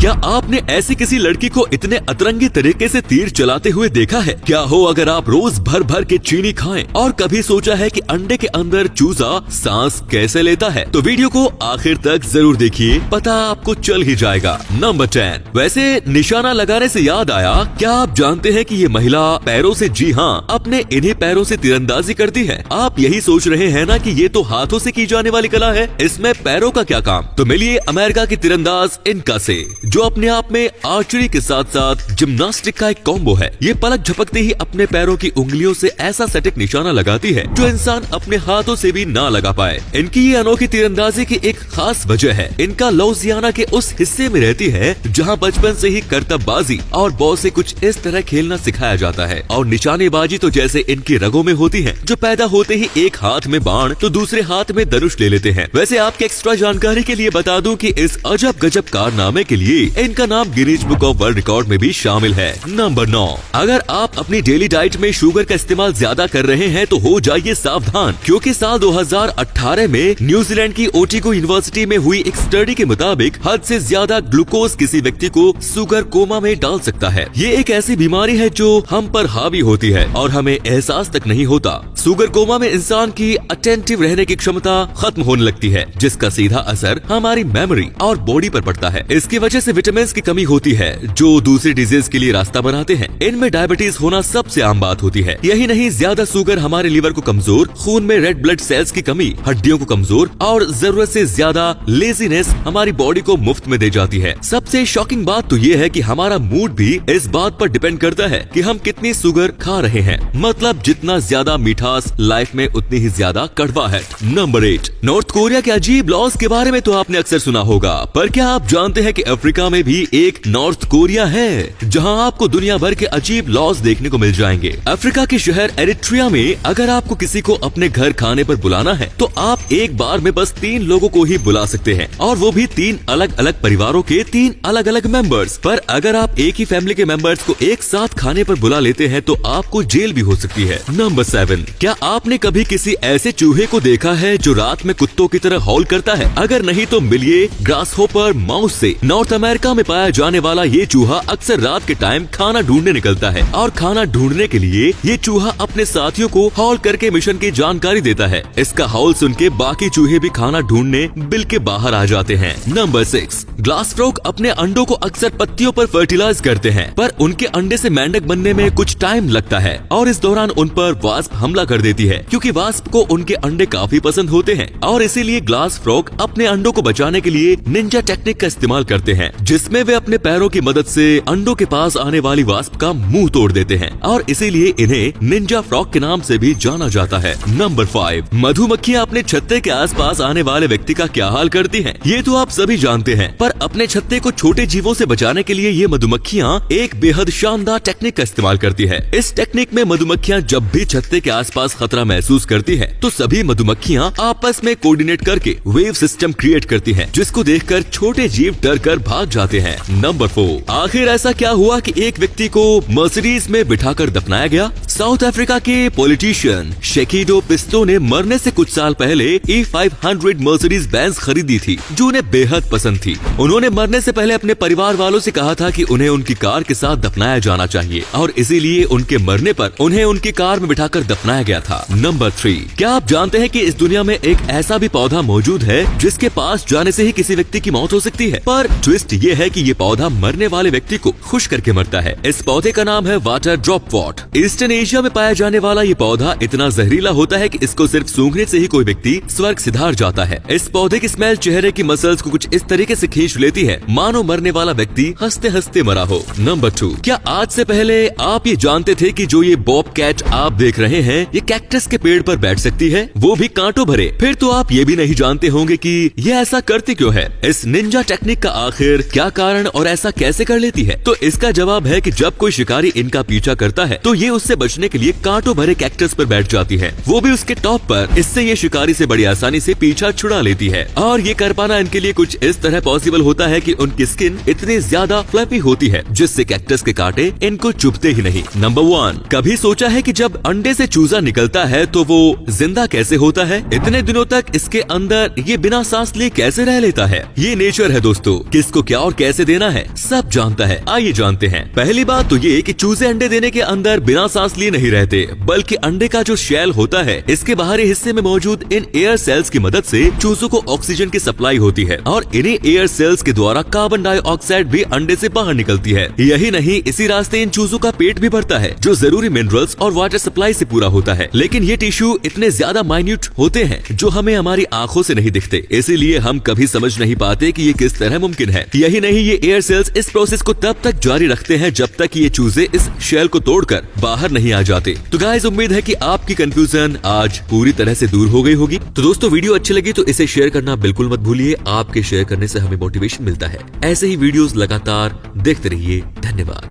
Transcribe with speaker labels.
Speaker 1: क्या आपने ऐसी किसी लड़की को इतने अतरंगी तरीके से तीर चलाते हुए देखा है? क्या हो अगर आप रोज भर भर के चीनी खाएं? और कभी सोचा है कि अंडे के अंदर चूजा सांस कैसे लेता है? तो वीडियो को आखिर तक जरूर देखिए, पता आपको चल ही जाएगा। नंबर 10। वैसे निशाना लगाने से याद आया, क्या आप जानते हैं कि ये महिला पैरों से, जी हाँ, अपने इन्हीं पैरों से तीरंदाजी करती है? आप यही सोच रहे हैं ना कि ये तो हाथों से की जाने वाली कला है, इसमें पैरों का क्या काम? तो मिलिए अमेरिका की तीरंदाज इनका से, जो अपने आप में आर्चरी के साथ साथ जिम्नास्टिक का एक कॉम्बो है। ये पलक झपकते ही अपने पैरों की उंगलियों से ऐसा सटीक निशाना लगाती है जो इंसान अपने हाथों से भी ना लगा पाए। इनकी ये अनोखी तीरंदाजी की एक खास वजह है, इनका लुइसियाना के उस हिस्से में रहती है जहाँ बचपन से ही करतबबाजी और बॉल से कुछ इस तरह खेलना सिखाया जाता है। और निशानेबाजी तो जैसे इनकी रगों में होती है, जो पैदा होते ही एक हाथ में बाण तो दूसरे हाथ में धनुष ले लेते हैं। वैसे आपके एक्स्ट्रा जानकारी के लिए बता दूं कि इस अजब गजब कारनामे के लिए इनका नाम Guinness book of world record में भी शामिल है। नंबर 9। अगर आप अपनी डेली डाइट में शुगर का इस्तेमाल ज्यादा कर रहे हैं तो हो जाइए सावधान, क्योंकि साल 2018 में न्यूजीलैंड की ओटागो यूनिवर्सिटी में हुई एक स्टडी के मुताबिक हद से ज्यादा ग्लूकोज किसी व्यक्ति को शुगर कोमा में डाल सकता है। ये एक ऐसी बीमारी है जो हम पर हावी होती है और हमें एहसास तक नहीं होता। शुगर कोमा में इंसान की अटेंटिव रहने की क्षमता खत्म होने लगती है, जिसका सीधा असर हमारी मेमोरी और बॉडी पर पड़ता है। इसकी वजह से विटामिन की कमी होती है, जो दूसरी डिजीज के लिए रास्ता बनाते हैं। इनमें डायबिटीज होना सबसे आम बात होती है। यही नहीं, ज्यादा शुगर हमारे लीवर को कमजोर, खून में रेड ब्लड सेल्स की कमी हड्डियों को कमजोर और जरूरत से ज्यादा लेजीनेस हमारी बॉडी को मुफ्त में दे जाती है। सबसे शॉकिंग बात तो ये है कि हमारा मूड भी इस बात पर डिपेंड करता है कि हम कितनी शुगर खा रहे हैं। मतलब जितना ज्यादा मिठास लाइफ में, उतनी ही ज्यादा कड़वाहट। नंबर 8। नॉर्थ कोरिया के अजीब लॉज के बारे में तो आपने अक्सर सुना होगा, पर क्या आप जानते हैं कि अफ्रीका में भी एक नॉर्थ कोरिया है, जहां आपको दुनिया भर के अजीब लॉज देखने को मिल जाएंगे। अफ्रीका के शहर एरिट्रिया में अगर आपको किसी को अपने घर खाने पर बुलाना है तो आप एक बार में बस 3 लोगों को ही बुला सकते हैं, और वो भी 3 अलग अलग परिवारों के 3 अलग अलग मेंबर्स। पर अगर आप एक ही फैमिली के मेंबर्स को एक साथ खाने पर बुला लेते हैं तो आपको जेल भी हो सकती है। नंबर 7। क्या आपने कभी किसी ऐसे चूहे को देखा है जो रात में कुत्तों की तरह हॉल करता है? अगर नहीं तो मिलिए ग्रासहोपर माउस से। नॉर्थ अमेरिका में पाया जाने वाला ये चूहा अक्सर रात के टाइम खाना ढूंढने निकलता है, और खाना ढूंढने के लिए ये चूहा अपने साथियों को हॉल करके मिशन की जानकारी देता है। इसका हॉल सुन के बाकी चूहे भी खाना ढूंढने बिल के बाहर आ जाते हैं। नंबर 6। ग्लास फ्रॉग अपने अंडों को अक्सर पत्तियों पर फर्टिलाइज करते हैं, पर उनके अंडे से मेंढक बनने में कुछ टाइम लगता है, और इस दौरान उन पर वास्प हमला कर देती है, क्योंकि वास्प को उनके अंडे काफी पसंद होते हैं। और इसीलिए ग्लास फ्रॉग अपने अंडों को बचाने के लिए निंजा टेक्निक का इस्तेमाल करते हैं, जिसमें वे अपने पैरों की मदद से अंडों के पास आने वाली वास्प का मुंह तोड़ देते हैं, और इसीलिए इन्हें निंजा फ्रॉग के नाम से भी जाना जाता है। नंबर 5। मधुमक्खियां अपने छत्ते के आसपास आने वाले व्यक्ति का क्या हाल करती हैं? ये तो आप सभी जानते हैं, पर अपने छत्ते को छोटे जीवों से बचाने के लिए ये मधुमक्खियां एक बेहद शानदार टेक्निक का इस्तेमाल करती है। इस टेक्निक में मधुमक्खियां जब भी छत्ते के आसपास खतरा महसूस करती है तो सभी मधुमक्खियां आपस में कोऑर्डिनेट करके वेव सिस्टम क्रिएट करती हैं, जिसको देखकर छोटे जीव डर कर भाग जाते हैं। नंबर 4। आखिर ऐसा क्या हुआ कि एक व्यक्ति को मर्सिडीज में बिठाकर दफनाया गया? साउथ अफ्रीका के पॉलिटिशियन शेकिडो पिस्टो ने मरने से कुछ साल पहले E500 मर्सिडीज बेंज खरीदी थी, जो उन्हें बेहद पसंद थी। उन्होंने मरने से पहले अपने परिवार वालों से कहा था कि उन्हें उनकी कार के साथ दफनाया जाना चाहिए, और इसीलिए उनके मरने पर उन्हें उनकी कार में बिठाकर दफनाया गया था। नंबर 3। क्या आप जानते हैं कि इस दुनिया में एक ऐसा भी पौधा मौजूद है जिसके पास जाने से ही किसी व्यक्ति की मौत हो सकती है? पर ट्विस्ट ये है कि ये पौधा मरने वाले व्यक्ति को खुश करके मरता है। इस पौधे का नाम है water drop what. Eastern Asia में पाया जाने वाला ये पौधा इतना जहरीला होता है कि इसको सिर्फ सूंघने से ही कोई व्यक्ति स्वर्ग सिधार जाता है। इस पौधे की स्मेल चेहरे की मसल्स को कुछ इस तरीके से खींच लेती है मानो मरने वाला व्यक्ति हंसते हंसते मरा हो। नंबर 2। क्या आज से पहले आप ये जानते थे कि जो ये बॉब कैट आप देख रहे हैं ये कैक्टस के पेड़ पर बैठ सकती है, वो भी कांटों भरे? फिर तो आप ये भी नहीं जानते होंगे कि ये ऐसा करती क्यों है। इस निंजा टेक्निक का आखिर क्या कारण और ऐसा कैसे कर लेती है? तो इसका जवाब है कि जब कोई शिकारी इनका पीछा करता है तो ये उससे बचने के लिए कांटों भरे कैक्टस पर बैठ जाती है, वो भी उसके टॉप पर। इससे ये शिकारी से बड़ी आसानी से पीछा छुड़ा लेती है, और ये कर पाना इनके लिए कुछ इस तरह पॉसिबल होता है कि उनकी स्किन इतनी ज्यादा फ्लफी होती है जिससे कैक्टस के कांटे इनको चुभते ही नहीं। नंबर 1। कभी सोचा है कि जब अंडे से चूजा निकलता है तो वो जिंदा कैसे होता है? इतने दिनों तक इसके अंदर ये बिना सांस लिए कैसे रह लेता है? ये नेचर है दोस्तों, किसको क्या और कैसे देना है सब जानता है। आइए जानते हैं। पहली बात तो ये कि चूजे अंडे देने के अंदर बिना सांस लिए नहीं रहते, बल्कि अंडे का जो शेल होता है इसके बाहरी हिस्से में मौजूद इन एयर सेल्स की मदद से चूजों को ऑक्सीजन की सप्लाई होती है और इन्हीं एयर सेल्स के द्वारा कार्बन डाइऑक्साइड भी अंडे से बाहर निकलती है। यही नहीं, इसी रास्ते इन चूजों का पेट भी भरता है जो जरूरी मिनरल्स और वाटर सप्लाई से पूरा होता है। लेकिन ये टिश्यू इतने ज्यादा माइन्यूट होते हैं जो हमें हमारी आंखों से नहीं दिखते, इसीलिए हम कभी समझ नहीं पाते कि ये किस तरह मुमकिन है। यही नहीं, ये एयर सेल्स इस प्रोसेस को तब तक जारी रखते हैं जब तक ये चूजे इस शेल को तोड़कर बाहर नहीं आ जाते। तो गाइस, उम्मीद है कि आपकी कंफ्यूजन आज पूरी तरह से दूर हो गई होगी। तो दोस्तों, वीडियो अच्छी लगी तो इसे शेयर करना बिल्कुल मत भूलिए। आपके शेयर करने से हमें मोटिवेशन मिलता है। ऐसे ही वीडियोस लगातार देखते रहिए। धन्यवाद।